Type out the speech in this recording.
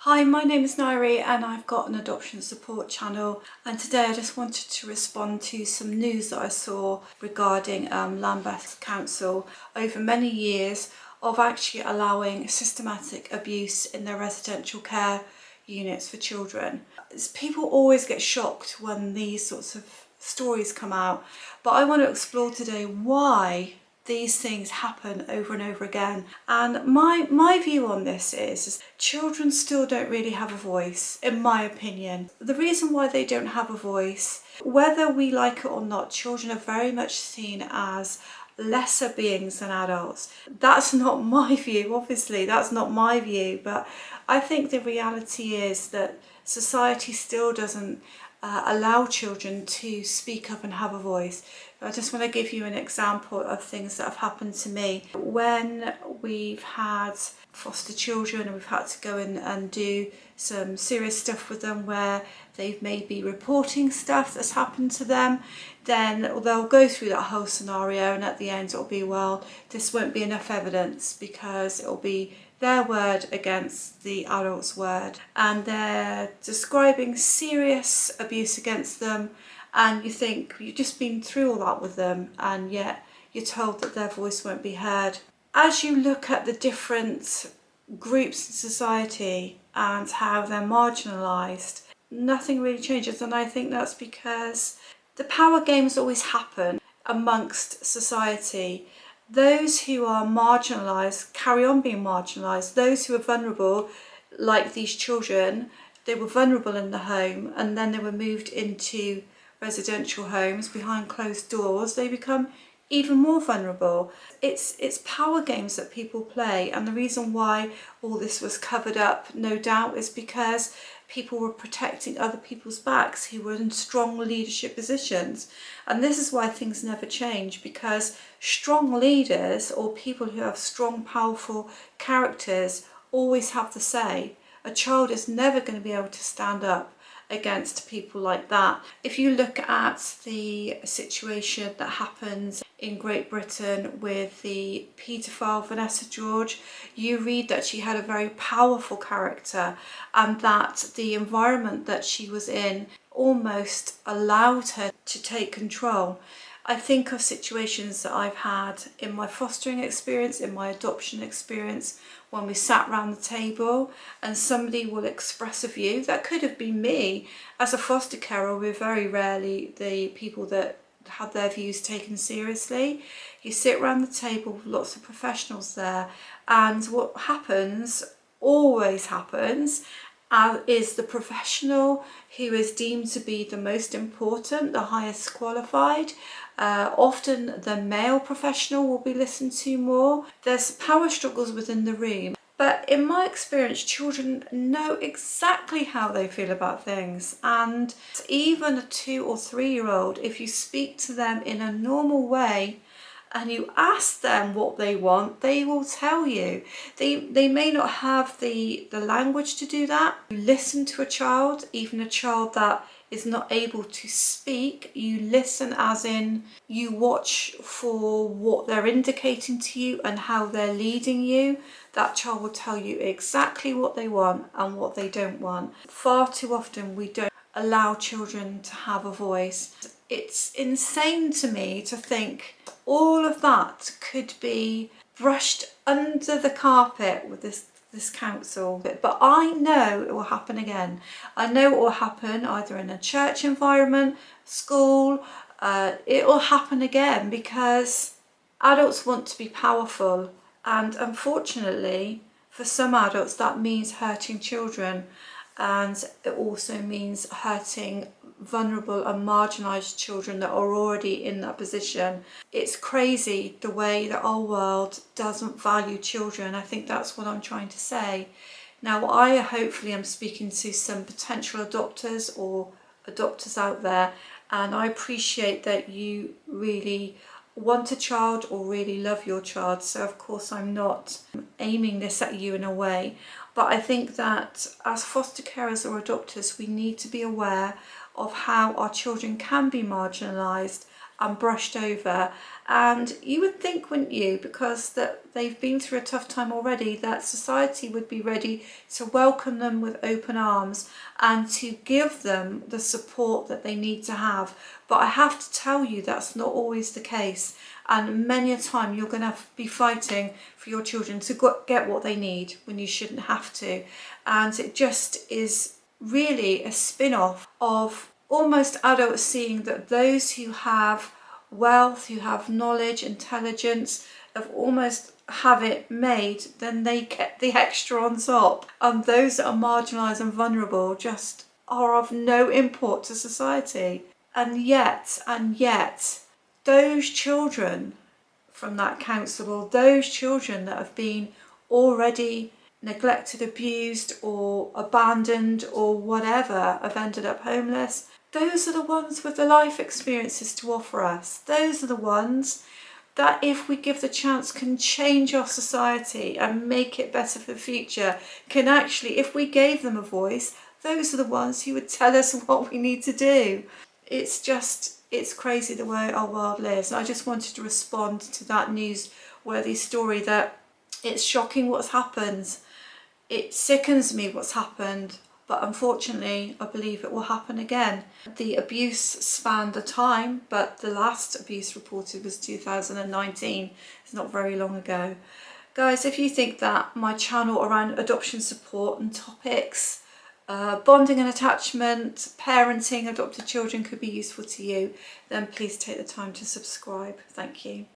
Hi, my name is Nyree and I've got an adoption support channel, and today I just wanted to respond to some news that I saw regarding Lambeth Council over many years of actually allowing systematic abuse in their residential care units for children. People always get shocked when these sorts of stories come out, but I want to explore today why these things happen over and over again. And my view on this is children still don't really have a voice, in my opinion. The reason why they don't have a voice, whether we like it or not, children are very much seen as lesser beings than adults. That's not my view, obviously, that's not my view, but I think the reality is that society still doesn't allow children to speak up and have a voice. I just want to give you an example of things that have happened to me. When we've had foster children and we've had to go in and do some serious stuff with them where they've maybe reporting stuff that's happened to them, then they'll go through that whole scenario and at the end it'll be, well, this won't be enough evidence because it'll be their word against the adult's word, and they're describing serious abuse against them, and you think you've just been through all that with them and yet you're told that their voice won't be heard. As you look at the different groups in society and how they're marginalised, nothing really changes, and I think that's because the power games always happen amongst society. Those who are marginalised carry on being marginalised. Those who are vulnerable, like these children, they were vulnerable in the home and then they were moved into residential homes behind closed doors. They become even more vulnerable. It's power games that people play, and the reason why all this was covered up, no doubt, is because people were protecting other people's backs who were in strong leadership positions. And this is why things never change, because strong leaders or people who have strong, powerful characters always have the say. A child is never going to be able to stand up against people like that. If you look at the situation that happens in Great Britain with the paedophile Vanessa George, you read that she had a very powerful character and that the environment that she was in almost allowed her to take control. I think of situations that I've had in my fostering experience, in my adoption experience, when we sat round the table and somebody will express a view. That could have been me. As a foster carer, we're very rarely the people that have their views taken seriously. You sit around the table with lots of professionals there, and what happens, always happens, is the professional who is deemed to be the most important, the highest qualified. Often the male professional will be listened to more. There's power struggles within the room. But in my experience, children know exactly how they feel about things. And even a 2 or 3-year-old, if you speak to them in a normal way and you ask them what they want, they will tell you. They may not have the language to do that. You listen to a child, even a child that is not able to speak. You listen as in you watch for what they're indicating to you and how they're leading you. That child will tell you exactly what they want and what they don't want. Far too often we don't allow children to have a voice. It's insane to me to think all of that could be brushed under the carpet with this council, but I know it will happen again. I know it will happen either in a church environment, school. It will happen again because adults want to be powerful, and unfortunately for some adults that means hurting children, and it also means hurting vulnerable and marginalised children that are already in that position. It's crazy the way that our world doesn't value children. I think that's what I'm trying to say. Now, I hopefully am speaking to some potential adopters or adopters out there, and I appreciate that you really want a child or really love your child, so of course I'm not aiming this at you in a way, but I think that as foster carers or adopters we need to be aware of how our children can be marginalised and brushed over. And you would think, wouldn't you, because that they've been through a tough time already, that society would be ready to welcome them with open arms and to give them the support that they need to have. But I have to tell you, that's not always the case. And many a time you're going to be fighting for your children to get what they need when you shouldn't have to. And it just is really a spin-off of almost adults seeing that those who have wealth, who have knowledge, intelligence, of almost have it made, then they get the extra on top. And those that are marginalised and vulnerable just are of no import to society. And yet, those children from that council, or those children that have been already neglected, abused or abandoned or whatever, have ended up homeless, those are the ones with the life experiences to offer us. Those are the ones that, if we give the chance, can change our society and make it better for the future. Can actually, if we gave them a voice, those are the ones who would tell us what we need to do. It's crazy the way our world lives. And I just wanted to respond to that newsworthy story, that it's shocking what's happened. It sickens me what's happened, but unfortunately I believe it will happen again. The abuse spanned a time, but the last abuse reported was 2019. It's not very long ago. Guys, if you think that my channel around adoption support and topics, bonding and attachment, parenting adopted children could be useful to you, then please take the time to subscribe. Thank you.